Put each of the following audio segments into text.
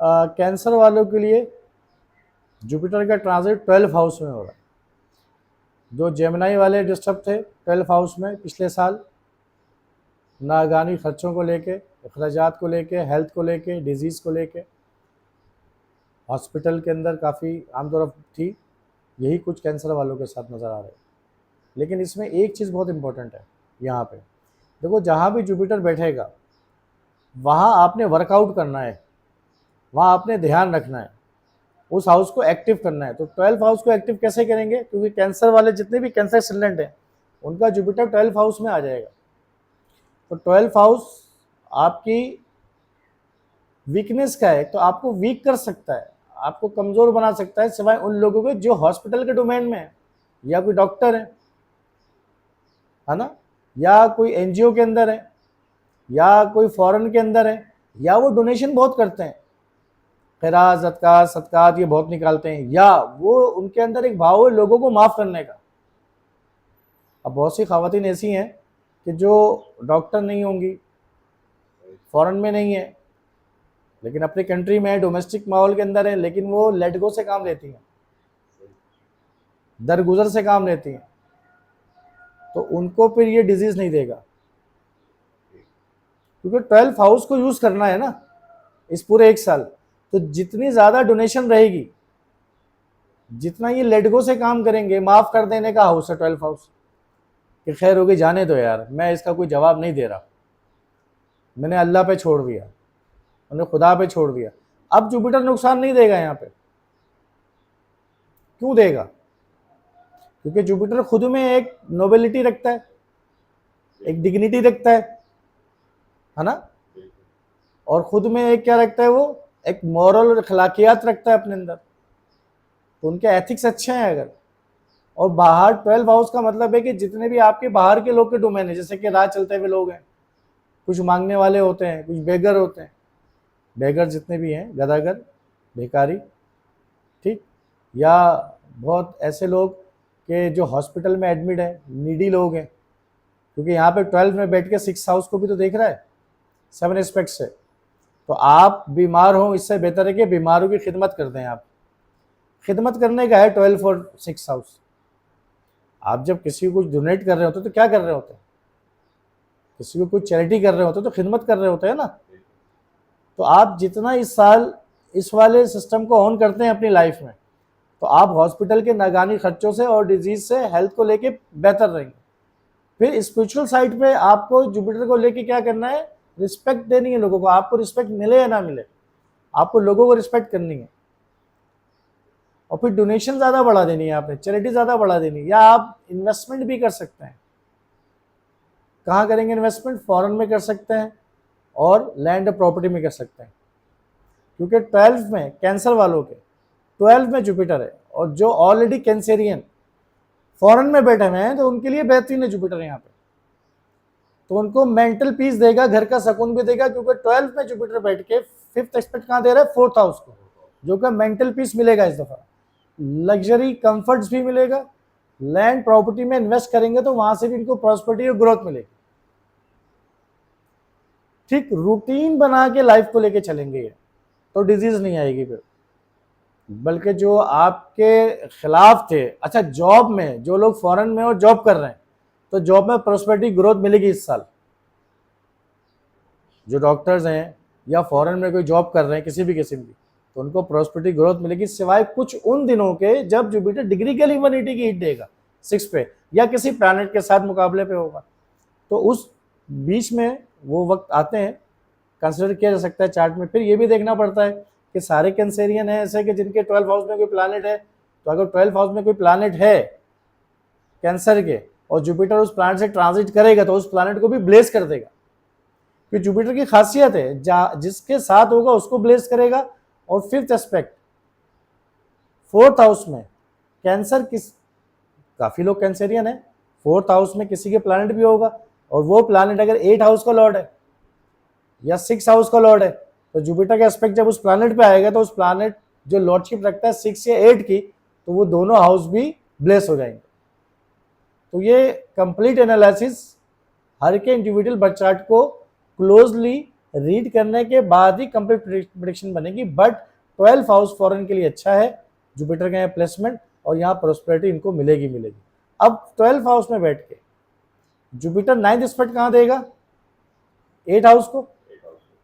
Cancer वालों के लिए जुपिटर का ट्रांजिट 12th हाउस में हो रहा है। जो जेमिनी वाले डिस्टर्ब थे 12th हाउस में पिछले साल, नागानी खर्चों को लेके, अखराजात को लेके, हेल्थ को लेके, डिजीज़ को लेके, हॉस्पिटल के अंदर काफ़ी आमतौर थी, यही कुछ कैंसर वालों के साथ नज़र आ रहा है। लेकिन इसमें एक चीज़ बहुत इंपॉर्टेंट है यहाँ पे, देखो जहाँ भी जुपिटर बैठेगा वहाँ आपने वर्कआउट करना है, वहाँ आपने ध्यान रखना है, उस हाउस को एक्टिव करना है। तो 12th हाउस को एक्टिव कैसे करेंगे, क्योंकि कैंसर वाले जितने भी कैंसर एसेंडेंट हैं उनका जुपिटर 12th हाउस में आ जाएगा। तो 12th हाउस आपकी वीकनेस का है, तो आपको वीक कर सकता है, आपको कमज़ोर बना सकता है, सिवाय उन लोगों के जो हॉस्पिटल के डोमेन में है, या कोई डॉक्टर है ना, या कोई एनजीओ के अंदर है, या कोई फॉरेन के अंदर है, या वो डोनेशन बहुत करते हैं, खैरात ज़कात सदकात ये बहुत निकालते हैं, या वो उनके अंदर एक भाव है लोगों को माफ़ करने का। अब बहुत सी ख़वातीन ऐसी हैं कि जो डॉक्टर नहीं होंगी, फॉरेन में नहीं है, लेकिन अपनी कंट्री में है, डोमेस्टिक माहौल के अंदर है, लेकिन वो लेट गो से काम लेती हैं, दरगुजर से काम लेती हैं, तो उनको फिर ये डिजीज़ नहीं देगा, क्योंकि 12th हाउस को यूज़ करना है ना इस पूरे एक साल। तो जितनी ज़्यादा डोनेशन रहेगी, जितना ये लेट गो से काम करेंगे, माफ़ कर देने का हाउस है 12th हाउस, कि खैर होगी, जाने दो यार, मैं इसका कोई जवाब नहीं दे रहा, मैंने अल्लाह पे छोड़ दिया, मैंने खुदा पे छोड़ दिया। अब जुपिटर नुकसान नहीं देगा यहाँ पे, क्यों देगा, क्योंकि जुपिटर खुद में एक नोबेलिटी रखता है, एक डिग्निटी रखता है ना, और खुद में एक क्या रखता है, वो एक मॉरल और अखलाकियात रखता है अपने अंदर, तो उनके एथिक्स अच्छे हैं अगर। और बाहर 12th हाउस का मतलब है कि जितने भी आपके बाहर के लोग के डोमेन है, जैसे कि राह चलते हुए लोग हैं, कुछ मांगने वाले होते हैं, कुछ बेगर होते हैं, बेगर जितने भी हैं, गदागर, भिखारी, ठीक, या बहुत ऐसे लोग के जो हॉस्पिटल में एडमिट है, नीडी लोग हैं, क्योंकि यहाँ पे 12 में बैठ के 6th हाउस को भी तो देख रहा है 7 एस्पेक्ट से। तो आप बीमार हो, इससे बेहतर है कि बीमारों की खिदमत कर दें। आप खिदमत करने का है 12 और 6th हाउस। आप जब किसी को कुछ डोनेट कर रहे होते तो क्या कर रहे होते हैं, किसी को कुछ चैरिटी कर रहे होते तो खिदमत कर रहे होते हैं ना। तो आप जितना इस साल इस वाले सिस्टम को ऑन करते हैं अपनी लाइफ में, तो आप हॉस्पिटल के नागानी खर्चों से और डिजीज से, हेल्थ को लेके बेहतर रहेंगे। फिर स्पिरिचुअल साइड पे आपको जुपिटर को लेके क्या करना है, रिस्पेक्ट देनी है लोगों को। आपको रिस्पेक्ट मिले या ना मिले, आपको लोगों को रिस्पेक्ट करनी है। और फिर डोनेशन ज़्यादा बढ़ा देनी है आपने, चैरिटी ज़्यादा बढ़ा देनी है, या आप इन्वेस्टमेंट भी कर सकते हैं। कहाँ करेंगे इन्वेस्टमेंट, फॉरेन में कर सकते हैं और लैंड प्रॉपर्टी में कर सकते हैं, क्योंकि 12th में कैंसर वालों के 12th में जुपिटर है, और जो ऑलरेडी कैंसेरियन फॉरेन में बैठे हुए हैं तो उनके लिए बेहतरीन है जुपिटर यहाँ पे। तो उनको मेंटल पीस देगा, घर का सुकून भी देगा, क्योंकि 12th में जुपिटर बैठ के 5th एस्पेक्ट कहाँ दे रहा है, 4th हाउस को, जो कि मेंटल पीस मिलेगा इस दफा, लग्जरी कंफर्ट्स भी मिलेगा। लैंड प्रॉपर्टी में इन्वेस्ट करेंगे तो वहां से भी इनको प्रॉस्पेरिटी और ग्रोथ मिलेगी। ठीक रूटीन बना के लाइफ को लेके चलेंगे ये, तो डिजीज नहीं आएगी फिर, बल्कि जो आपके खिलाफ थे। अच्छा, जॉब में जो लोग फॉरेन में और जॉब कर रहे हैं, तो जॉब में प्रॉस्पेरिटी ग्रोथ मिलेगी इस साल। जो डॉक्टर्स हैं या फॉरेन में कोई जॉब कर रहे हैं किसी भी किस्म की, तो उनको प्रॉस्पेरिटी ग्रोथ मिलेगी, सिवाय कुछ उन दिनों के जब जुपिटर डिग्री के ह्यूमैनिटी की हिट देगा 6 पे, या किसी प्लैनेट के साथ मुकाबले पे होगा। तो उस बीच में वो वक्त आते हैं, कंसिडर किया जा सकता है चार्ट में। फिर ये भी देखना पड़ता है कि सारे कैंसेरियन हैं ऐसे कि जिनके 12th हाउस में कोई प्लैनेट है। तो अगर 12th हाउस में कोई प्लैनेट है कैंसर के, और जुपिटर उस प्लैनेट से ट्रांजिट करेगा, तो उस प्लैनेट को भी ब्लेस कर देगा। कि जुपिटर की खासियत है, जिसके साथ होगा उसको ब्लेस करेगा। और 5th एस्पेक्ट 4th हाउस में कैंसर काफी लोग कैंसेरियन है, 4th हाउस में किसी के प्लैनेट भी होगा, और वो प्लैनेट अगर 8th हाउस का लॉर्ड है या 6th हाउस का लॉर्ड है, तो जुपिटर का एस्पेक्ट जब उस प्लैनेट पे आएगा, तो उस प्लैनेट जो लॉर्डशिप रखता है 6 या 8 की, तो वो दोनों हाउस भी ब्लेस हो जाएंगे। तो ये कंप्लीट एनालिसिस हर के इंडिविजुअल बर्थ चार्ट को क्लोजली रीड करने के बाद ही कंप्लीट प्रेडिक्शन बनेगी। बट 12th हाउस फॉरेन के लिए अच्छा है, जुपिटर का यहाँ प्लेसमेंट, और यहाँ प्रोस्पेरिटी इनको मिलेगी मिलेगी। अब 12th हाउस में बैठ के जुपिटर 9th एस्पेक्ट कहाँ देगा? 8th हाउस को।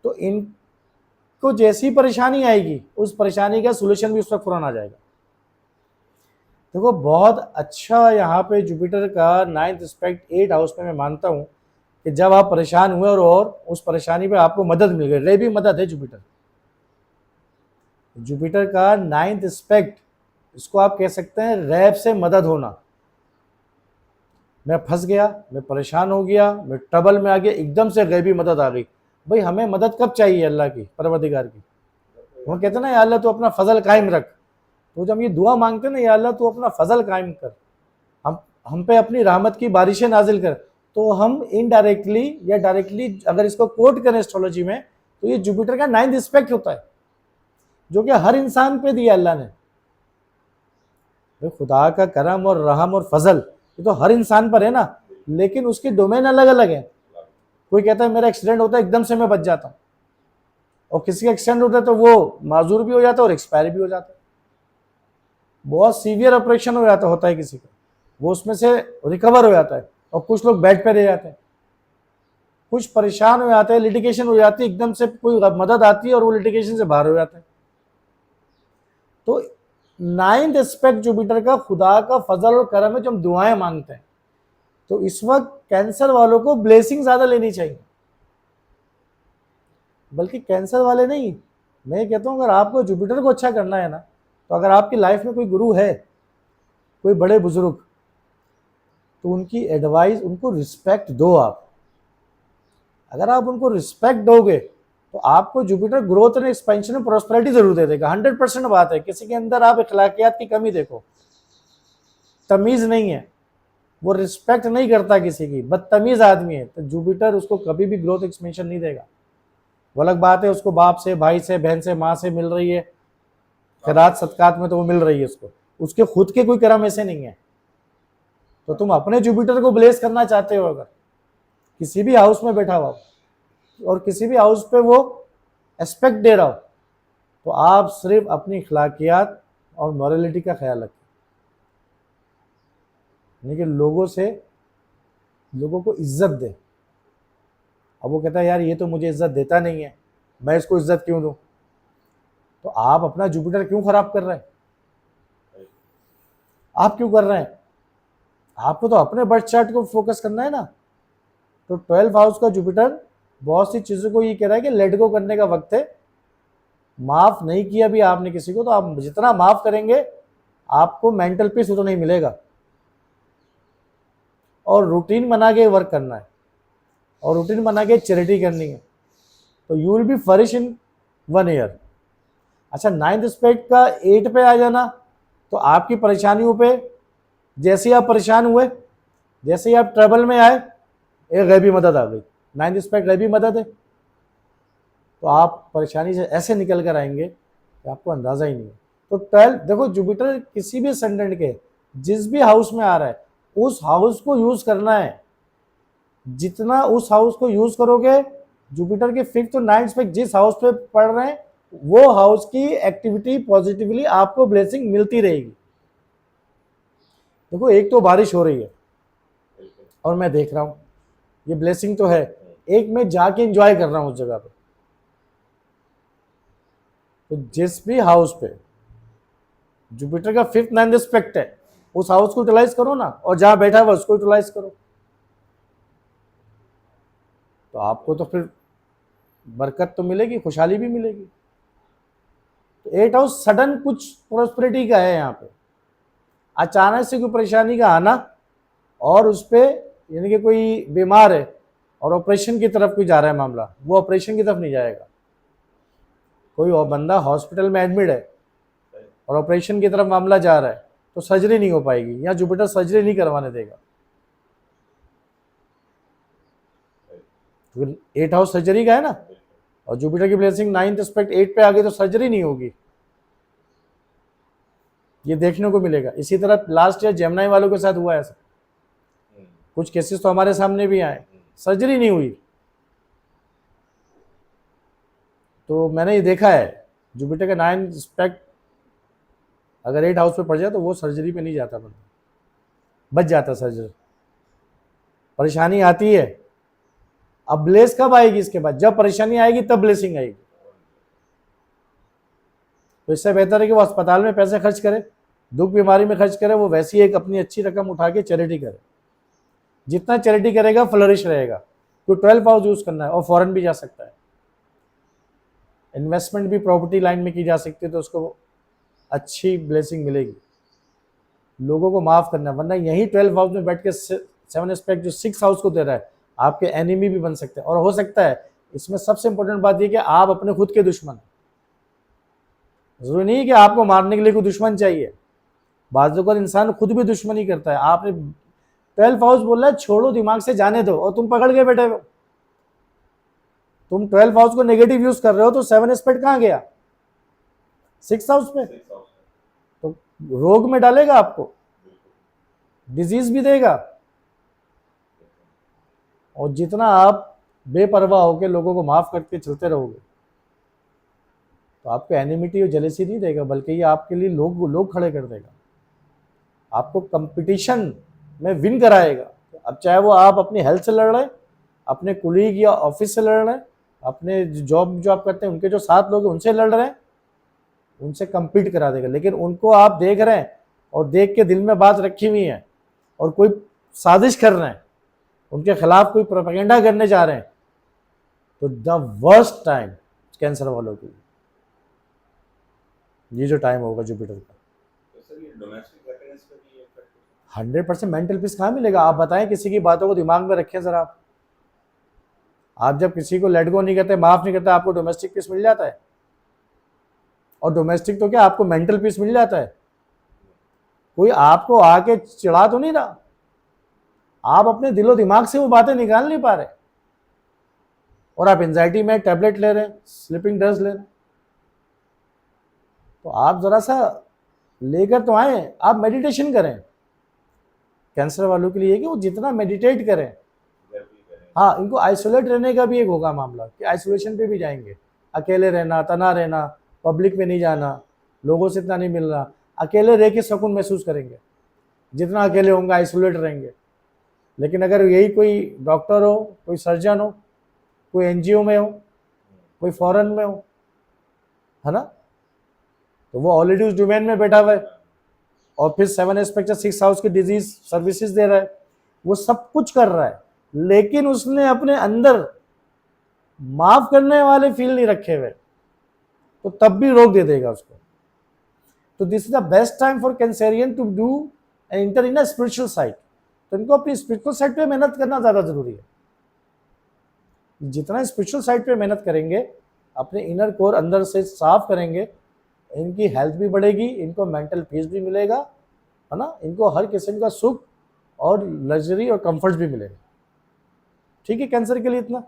तो इनको जैसी परेशानी आएगी उस परेशानी का सोल्यूशन भी उस वक्त फौरन आ जाएगा। देखो बहुत अच्छा यहाँ पे जुपिटर का 9th एस्पेक्ट 8th हाउस में मैं मानता हूँ कि जब आप परेशान हुए और उस परेशानी पे आपको मदद मिल गई, रेबी मदद है जुपिटर। जुपिटर का 9th एस्पेक्ट, इसको आप कह सकते हैं रैब से मदद होना। मैं फंस गया, मैं परेशान हो गया, मैं ट्रबल में आ गया, एकदम से गैबी मदद आ गई। भाई हमें मदद कब चाहिए? अल्लाह की, परवरदिगार की। वो कहते हैं ना या अल्लाह तू अपना फजल कायम रख। तो जब ये दुआ मांगते हैं ना या अल्लाह तू अपना फजल कायम कर, हम पे अपनी रहमत की बारिशें नाजिल कर, तो हम इनडायरेक्टली या डायरेक्टली अगर इसको कोट करें एस्ट्रोलॉजी में तो ये जुपिटर का 9th एस्पेक्ट होता है, जो कि हर इंसान पे दिया अल्लाह ने। भाई खुदा का करम और रहम और फजल ये तो हर इंसान पर है ना, लेकिन उसके डोमेन अलग अलग है। कोई कहता है मेरा एक्सीडेंट होता है एकदम से मैं बच जाता हूँ, और किसी का एक्सीडेंट होता है तो वो माजूर भी हो जाता है और एक्सपायर भी हो जाता है। बहुत सीवियर ऑपरेशन हो जाता होता है किसी का, वो उसमें से रिकवर हो जाता है, और कुछ लोग बेड पे रह जाते हैं, कुछ परेशान हो जाते हैं, लिटिगेशन हो जाती है, एकदम से कोई मदद आती है और वो लिटिगेशन से बाहर हो जाता है। तो 9th एस्पेक्ट जुपिटर का खुदा का फजल और करम है जो हम दुआएं मांगते हैं। तो इस वक्त कैंसर वालों को ब्लेसिंग ज्यादा लेनी चाहिए, बल्कि कैंसर वाले नहीं, मैं कहता हूं अगर आपको जुपिटर को अच्छा करना है ना, तो अगर आपकी लाइफ में कोई गुरु है, कोई बड़े बुजुर्ग, तो उनकी एडवाइस, उनको रिस्पेक्ट दो आप। अगर आप उनको रिस्पेक्ट दोगे तो आपको जुपिटर ग्रोथ एंड एक्सपेंशन में प्रोस्पेरिटी जरूर दे देगा। 100% बात है। किसी के अंदर आप अखलाकियात की कमी देखो, तमीज नहीं है, वो रिस्पेक्ट नहीं करता किसी की, बदतमीज आदमी है, तो जुपिटर उसको कभी भी ग्रोथ एक्सपेंशन नहीं देगा। वो अलग बात है उसको बाप से, भाई से, बहन से, माँ से मिल रही है, खैरात सदकात में तो वो मिल रही है उसको, उसके खुद के कोई करम ऐसे नहीं है। तो तुम अपने जुपिटर को ब्लेस करना चाहते हो, अगर किसी भी हाउस में बैठा हुआ और किसी भी हाउस पे वो एस्पेक्ट दे रहा हो, तो आप सिर्फ अपनी अखलाकियात और मॉरलिटी का ख्याल रखें, यानी कि लोगों को इज्जत दे। अब वो कहता है यार ये तो मुझे इज्जत देता नहीं है, मैं इसको इज्जत क्यों दूं? तो आप अपना जुपिटर क्यों खराब कर रहे हैं? आप क्यों कर रहे हैं? आपको तो अपने बर्थ चार्ट को फोकस करना है ना। तो 12th हाउस का जुपिटर बहुत सी चीजों को ये कह रहा है कि लेट गो करने का वक्त है। माफ नहीं किया भी आपने किसी को, तो आप जितना माफ करेंगे आपको मेंटल पीस उतना नहीं मिलेगा। और रूटीन बना के वर्क करना है, और रूटीन बना के चैरिटी करनी है, तो you will be flourish in 1 year. अच्छा 9th एस्पेक्ट का 8 पे आ जाना, तो आपकी परेशानियों पे, जैसे ही आप परेशान हुए, जैसे ही आप ट्रबल में आए, एक गैबी मदद आ गई। 9th एस्पेक्ट गैबी मदद है, तो आप परेशानी से ऐसे निकल कर आएंगे कि आपको अंदाजा ही नहीं है। तो 12 देखो जुपिटर किसी भी असेंडेंट के जिस भी हाउस में आ रहा है, उस हाउस को यूज करना है। जितना उस हाउस को यूज करोगे, जुपिटर के 5th और 9th एस्पेक्ट जिस हाउस पे पड़ रहे हैं, वो हाउस की एक्टिविटी पॉजिटिवली आपको ब्लेसिंग मिलती रहेगी। देखो एक तो बारिश हो रही है और मैं देख रहा हूं, ये ब्लेसिंग तो है। एक मैं जाके एंजॉय कर रहा हूं उस जगह पे। तो जिस भी हाउस पे जुपिटर का 5th 9th एस्पेक्ट है, उस हाउस को यूटिलाइज करो ना, और जहां बैठा हुआ उसको यूटिलाइज करो, तो आपको तो फिर बरकत तो मिलेगी, खुशहाली भी मिलेगी। तो 8th हाउस सडन कुछ प्रोस्पेरिटी का है। यहाँ पे अचानक से कोई परेशानी का आना, और उस पर यानी कि कोई बीमार है और ऑपरेशन की तरफ कोई जा रहा है मामला, वो ऑपरेशन की तरफ नहीं जाएगा। कोई और बंदा हॉस्पिटल में एडमिट है और ऑपरेशन की तरफ मामला जा रहा है, तो सर्जरी नहीं हो पाएगी। यहाँ जुपिटर सर्जरी नहीं करवाने देगा। तो 8th हाउस सर्जरी का है ना, और जुपिटर की ब्लेसिंग 9th एस्पेक्ट 8 पे आ गई तो सर्जरी नहीं होगी, ये देखने को मिलेगा। इसी तरह लास्ट ईयर जेमिनी वालों के साथ हुआ ऐसा, कुछ केसेस तो हमारे सामने भी आए, सर्जरी नहीं हुई। तो मैंने ये देखा है जुपिटर का 9 एस्पेक्ट अगर 8 हाउस पे पड़ जाए तो वो सर्जरी पे नहीं जाता, बंदा बच जाता सर्जरी। परेशानी आती है, अब ब्लेस कब आएगी इसके बाद? जब परेशानी आएगी तब ब्लेसिंग आएगी। तो इससे बेहतर है कि वो अस्पताल में पैसे खर्च करे, दुख बीमारी में खर्च करे, वो वैसी एक अपनी अच्छी रकम उठा के चैरिटी करे। जितना चैरिटी करेगा फ्लरिश रहेगा। तो 12 हाउस यूज करना है और फॉरेन भी जा सकता है, इन्वेस्टमेंट भी प्रॉपर्टी लाइन में की जा सकती है, तो उसको अच्छी ब्लेसिंग मिलेगी। लोगों को माफ करना, वरना यही 12 हाउस में बैठ के 7 एस्पेक्ट जो 6 हाउस को दे रहा है, आपके एनिमी भी बन सकते हैं। और हो सकता है इसमें सबसे इंपॉर्टेंट बात यह कि आप अपने खुद के दुश्मन, जरूरी नहीं कि आपको मारने के लिए कोई दुश्मन चाहिए, बाज़ वक़्त इंसान खुद भी दुश्मनी करता है। आपने 12 हाउस बोल रहा है छोड़ो, दिमाग से जाने दो, और तुम पकड़ के बैठे हो। तुम 12 हाउस को नेगेटिव यूज कर रहे हो, तो 7 एस्पेक्ट कहाँ गया? 6 हाउस पे। तो रोग में डालेगा आपको, डिजीज भी देगा। और जितना आप बेपरवाह होकर लोगों को माफ करके चलते रहोगे, तो आपको एनिमिटी और जेलेसी नहीं देगा, बल्कि ये आपके लिए लोग खड़े कर देगा, आपको कंपटीशन में विन कराएगा। अब चाहे वो आप अपनी हेल्थ से लड़ रहे हैं, अपने कुलीग या ऑफिस से लड़ रहे हैं, अपने जॉब जो आप करते हैं उनके जो साथ लोग हैं उनसे लड़ रहे हैं, उनसे compete करा देगा। लेकिन उनको आप देख रहे हैं और देख के दिल में बात रखी हुई है और कोई साजिश कर रहे हैं, उनके खिलाफ कोई प्रोपेगेंडा करने जा रहे हैं, तो द वर्स्ट टाइम कैंसर वालों के लिए ये जो टाइम होगा जुपिटर का। 100% मेंटल पीस कहाँ मिलेगा? आप बताएं, किसी की बातों को दिमाग में रखें जरा। आप जब किसी को लेट गो नहीं करते, माफ नहीं करते, आपको डोमेस्टिक पीस मिल जाता है। और डोमेस्टिक तो क्या, आपको मेंटल पीस मिल जाता है। कोई आपको आके चिढ़ा तो नहीं रहा, आप अपने दिलो दिमाग से वो बातें निकाल नहीं पा रहे, और आप एंजाइटी में टैबलेट ले रहे हैं, स्लीपिंग ड्रग्स ले रहे हैं। तो आप जरा सा लेकर तो आए, आप मेडिटेशन करें। कैंसर वालों के लिए कि वो जितना मेडिटेट करें। हाँ, इनको आइसोलेट रहने का भी एक होगा मामला कि आइसोलेशन पे भी जाएंगे, अकेले रहना, तना रहना, पब्लिक में नहीं जाना, लोगों से इतना नहीं मिलना, अकेले रह के सुकून महसूस करेंगे। जितना अकेले होंगे आइसोलेट रहेंगे। लेकिन अगर यही कोई डॉक्टर हो, कोई सर्जन हो, कोई एनजीओ में हो, कोई फॉरेन में हो, है ना, तो वो ऑलरेडी उस डोमेन में बैठा हुआ है और फिर 7 एस्पेक्ट 6 हाउस की डिजीज सर्विसेज दे रहा है, वो सब कुछ कर रहा है, लेकिन उसने अपने अंदर माफ करने वाले फील नहीं रखे हुए, तो तब भी रोक दे देगा उसको। तो this is the best time for cancerian to do and enter in a spiritual side. तो इनको अपनी स्पिरिचुअल साइड पे मेहनत करना ज्यादा जरूरी है। जितना स्पिरिचुअल साइड पे मेहनत करेंगे, अपने इनर कोर अंदर से साफ करेंगे, इनकी हेल्थ भी बढ़ेगी, इनको मेंटल पीस भी मिलेगा, है ना, इनको हर किस्म का सुख और लग्जरी और कंफर्ट भी मिलेगा। ठीक है, कैंसर के लिए इतना।